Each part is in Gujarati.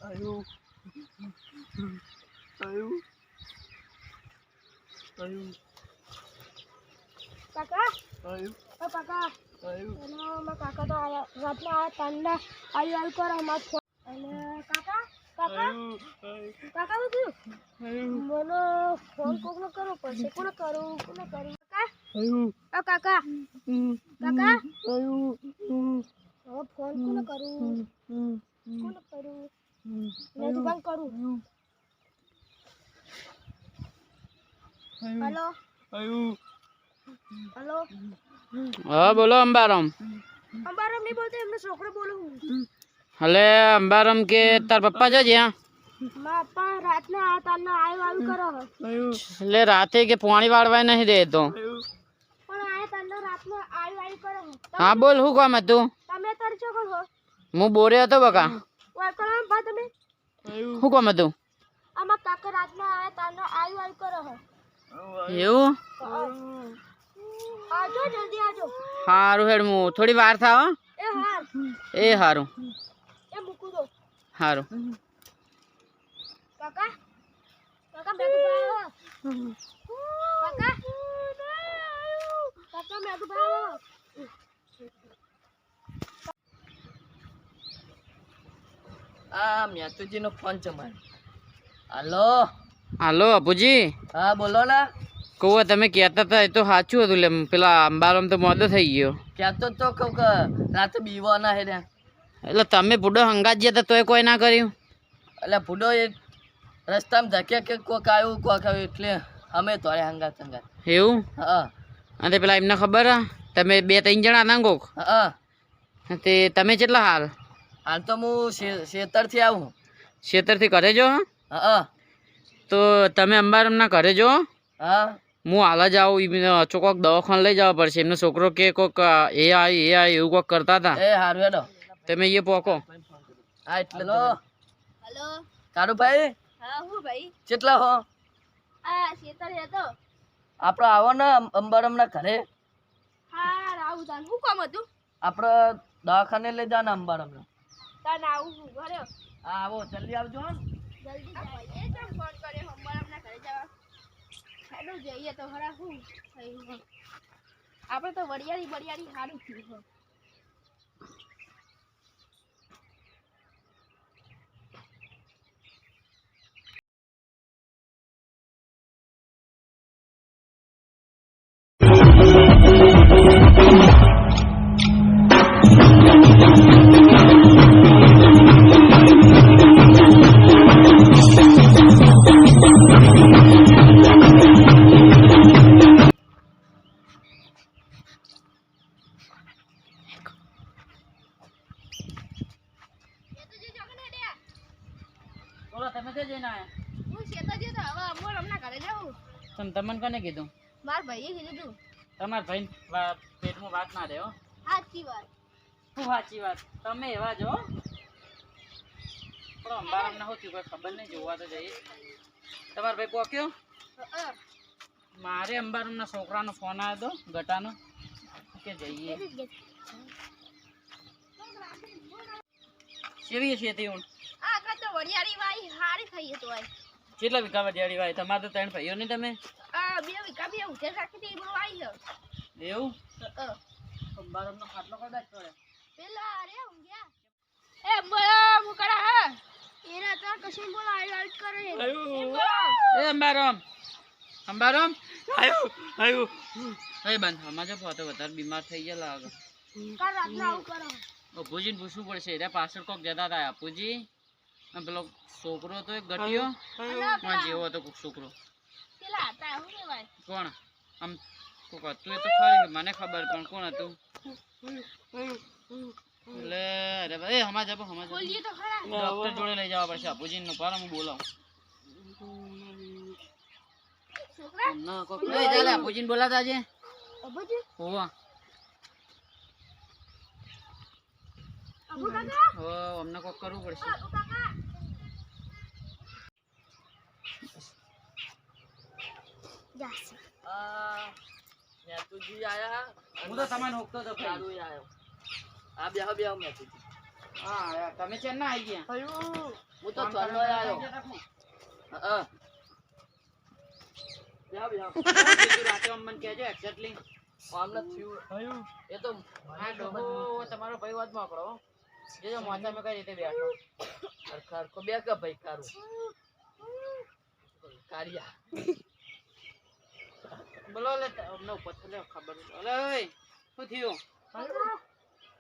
આયુ આયુ આયુ કાકા આયુ ઓ કાકા આયુ એનો માં કાકા તો આયા રાતના આયા તાંડા આયુ કરો માર ફોન અને કાકા કાકા કાકા શું થયું મને ફોન કોકનો કરવો પડશે કોને કરું કાકા ઓ કાકા કાકા હવે ફોન કોને કરું મેં દુકાન કરું હેલો આયુ હેલો હા બોલો અંબારામ. અંબારામ નહીં બોલતો એમનો છોકરો બોલું હલે અંબારામ કે તાર પપ્પા જો જ્યાં મારા પપ્પા રાતના આયા તારના આયુ કરો એટલે રાતે કે પાણી વાળવા નહીં દેતો. પણ આયા તારના રાતના આયુ કરો હા બોલ શું કામ હતું? તમે તાર છોકરો હો હું બોરે હતો બકા. વાકણા બા તમે શું કામ હતું? આમાં કાકા રાતના આયા તારના આયુ કરો એવું આજો જલ્દી આજો સારું હેડ હું થોડી વાર થાવ. એ હાર એ સારું એ મૂકું દો સારું. કાકા કાકા મેં તો ભાવ કાકા કાકા મેં તો ભાવ આ મેતુજીનો ફોન છે મારે. હાલો હાલો અપુજી. હા બોલો ને. કહું તમે કહેતા હતા એ તો સાચું હતું. લે પેલા અંબારામ તો મોડો થઈ ગયો. કહેતો તો કહું કે રાતે બીવાના હે ને. એટલે તમે બુડો હંગાત ગયા હતા તોય કોઈ ના કર્યું? એટલે ભૂડો એ રસ્તામાં ધક્યા કે કોક આવ્યું કોક આવ્યું એટલે અમે તોડે હંગાત. એવું? હા અને પેલા એમને ખબર હા તમે 2-3 જણા હતા કોક હા. તે તમે કેટલા હાલ? હાલ તો હું શેતરથી આવું. ખેતરથી ઘરે જો? હા તો તમે અંબારામના ઘરે જો. હા હું હાલ જ આવું. ચોકોક દવાખાને લઈ જવા પડશે. એમનો છોકરો કે કોક એ આવી એવું કોક કરતા હતા. એ હારું હેડો તમે એ પોકો. હા એટલે હેલો કારું ભાઈ હા હું ભાઈ કેટલા હો? આ શેતર હતો આપણે આવો ને અંબારામના ઘરે. હા રાહુ તાન હું કામ હતું આપણે દવાખાને લઈ જાવ ને અંબારામના. તાન આવું હું ઘરે હા આવો જલ્દી આવજો ને. જલ્દી જાય એ કેમ ફોન કર્યો અંબારામના ઘરે જવા હેડો જઈએ તો હરા હું થયું આપણે તો વડિયાળી સારું થયું બોલો તમે ક્યાં જઈને આયા? હું શેતર જતો હવે અંબારામના ઘરે જાઉં તમને કોને કીધું? માર ભાઈએ કીધું તમારા ભાઈ પેટમાં વાત ના રહે હો. સાચી વાત શું સાચી વાત? તમે એવા જો પણ અંબારામને શું થયું કોઈ ખબર નહીં. જોવા તો જઈએ. તમારા ભાઈ પોક્યો? મારે અંબારામના છોકરાનો ફોન આવ્યો હતો ગટાનો કે જઈએ. કેવી છે તે હું આ કા તો વડિયાળી વાઈ હારી થઈ તો આય કેટલા વીઘા વડિયાળી વાય? તમારે તો 3 ભાઈઓ નહીં તમે? આ 2 વીઘા બે ઉધે રાખી દે બોલ આઈ હે એવું? અંબારામનો ખાટલો કદાચ પડે. પેલા અરે ઊંઘ્યા એ બોલા મુકડા હે એના તો કશું બોલ આઈ કરે એ એ અંબારામ અંબારામ આયુ એ બંધ હમાજો પોતે વધારે બીમાર થઈ ગયા લાગે. કાલ રાતના આવું કરો અપુજીને પૂછવું પડશે. એના પાછળ કોક જતા હતા અપુજી. અને પેલો છોકરો તો એક ગટિયો જેવો હતો કોક છોકરો. પેલા હતા હું કહેવાય કોણ? આમ કોક હતું એ તો ખરી મને ખબર પણ કોણ હતું? લે અરે ભાઈ હમા જબો બોલીએ તો ખરા ડોક્ટર જોડે લઈ જવા પડશે અપુજીને. નો પાર હું બોલાવું. છોકરા ના કોક લઈ ચાલે અપુજીને બોલાતા છે. અબુજી હોવા અબુ કાકા હો અમને કોક કરવું પડશે. અબુ કાકા યસ મેતુજી આયા. હું તો તમને હોકતો હતો સારું આયો. આ બેહો મેતુજી. હા તમે ચેન ના આવી ગયા હું તો ચાલો આવ્યો હા રાતે મને કહેજો એક્ઝેક્ટલી આમને થયું એ તો હા ડોહો તમારો ભાઈ વાત માં કરો જે જો મોચા મેં કઈ રીતે બેઠો ખરખો બે કે ભાઈ કારું કારિયા બોલો લે અમને ઉપર લે ખબર અલે ઓય શું થયું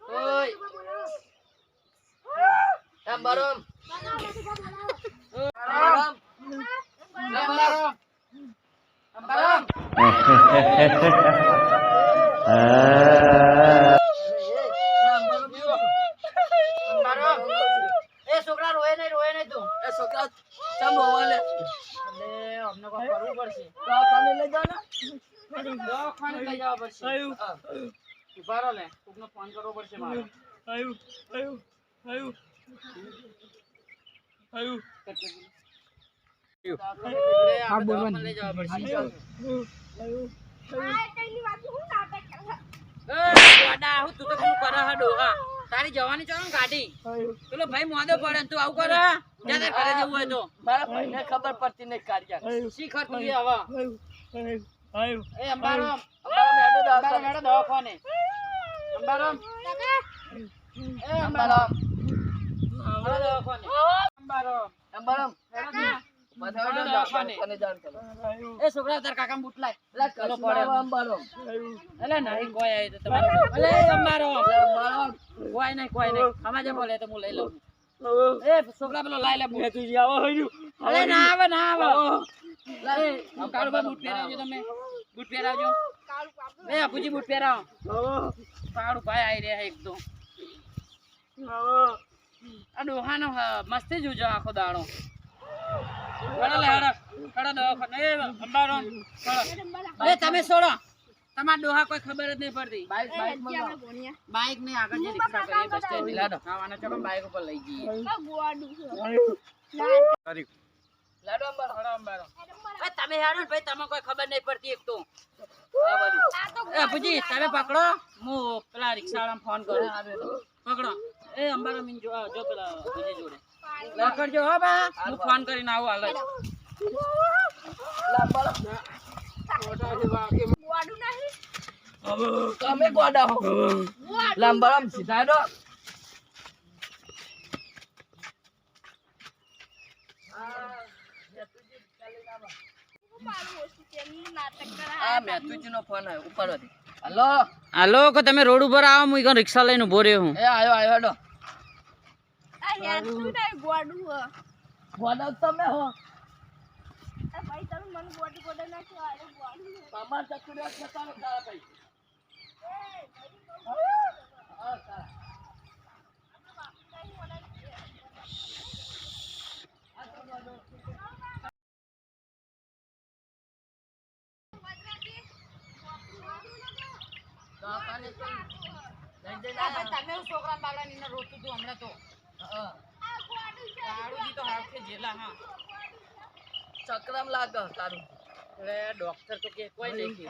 ઓય એમ બરમ એ છોકરા રોય નહીં તું એ છોકરા ચમ હોવાલે એટલે અમને કોઈ કરવું પડશે તો તને લઈ જાવ ને દવાખાને લઈ જવા પડશે ઉભા રહો લે કોકનો ફોન કરવો પડશે મારે દવાખાને લઈ જવા પડશે ગોડા હું તું તો શું કરે હે ડોહા તારી જવાની ચાલો ને ગાડી પેલો ભાઈ મોદો પડે ને તું આવું કરે જ્યાં તારે ઘરે જવું હોય તો મારા ભાઈને ખબર પડતી નહીં કારિયા શીખર તું બી હવે એ અંબારામ મેડો દવાખાને અંબારામ એ અંબારામ દવાખાને અંબારામ એ છોકરા તાર કાકા બૂટ લાય ચલો પડે અલે નહીં કોઈ આવી તો તમારે અલે અંબારામ કોઈ નહીં અમાજે બોલે તો હું લઈ લઉં એ છોકરા પેલો લાય લે બૂટ અલે ના આવે કાળુ ભાઈ બૂટ પહેરાવજો તમે બૂટ પહેરાવજો એ અપુજી બૂટ પહેરાવો કાળુ ભાઈ આવી રહ્યા એકદમ આ ડોહાનો મસ્તી જોજો આખો દાડો એ તમે છોડો તમારા ડોહા કોઈ ખબર જ નહીં પડતી બાઈક ને આગળ જે રિક્ષા કરી બસ સ્ટેન્ડ લાડો ખાવાના ચલો બાઈક ઉપર લઈ જઈએ તમે હેડો ભાઈ તમે કોઈ ખબર નહીં પડતી એક તો અપુજી તમે પકડો હું પેલા રિક્ષા વાળા ફોન કરું પકડો એ અંબારા મીન જો પેલા અપુજી જોડે લખડજો હો બા હું ફોન કરીને આવું હાલ તમે ગોડા હો લાંબારામ સીધા દો આ મેતુજી નો ફોન આવ્યો ઉપર હતી હલો હાલો કે તમે રોડ ઉપર આવો હું એક રિક્ષા લઈને ઉભો રહ્યો હું એ આયો હેડો ગોડા તમે હો તમાર ચકડ્યા ખેતાનો તારા ભાઈ તમે છોકરા બાળાની રોતું તું હમણાં તો કાળુજી તો હાથે જેલા હા ચક્રમ લાગે તારું એટલે ડોક્ટર તો કે કોઈ નહીં કે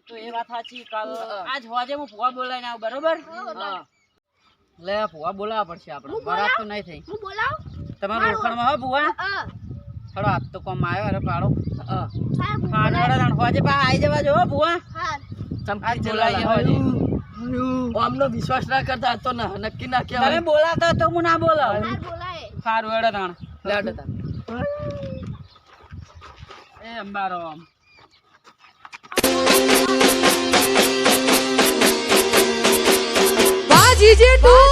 તો એ વાત સાચી કાલ આજ હોજે હું ભુવા બોલાઈને આવું બરોબર હા લે ભુવા બોલાવવા પડશે આપણે બરાબર તો નહીં થઈ તમારા ઓળખાણમાં હો ભુવા થોડો હાથ તો કોમ આવ્યો અરે પાડો ખાનવાળા હોજે પા આવી જવા જો હો ભુવા આજ બોલાવીએ હોજે આમનો વિશ્વાસ ના કરતા તો ના નક્કી ના તમે કહેવાય બોલાતા તો હું ના બોલાવ સારું હેડો તાણ લેડો તા એ અંબારો બાજી જેટલું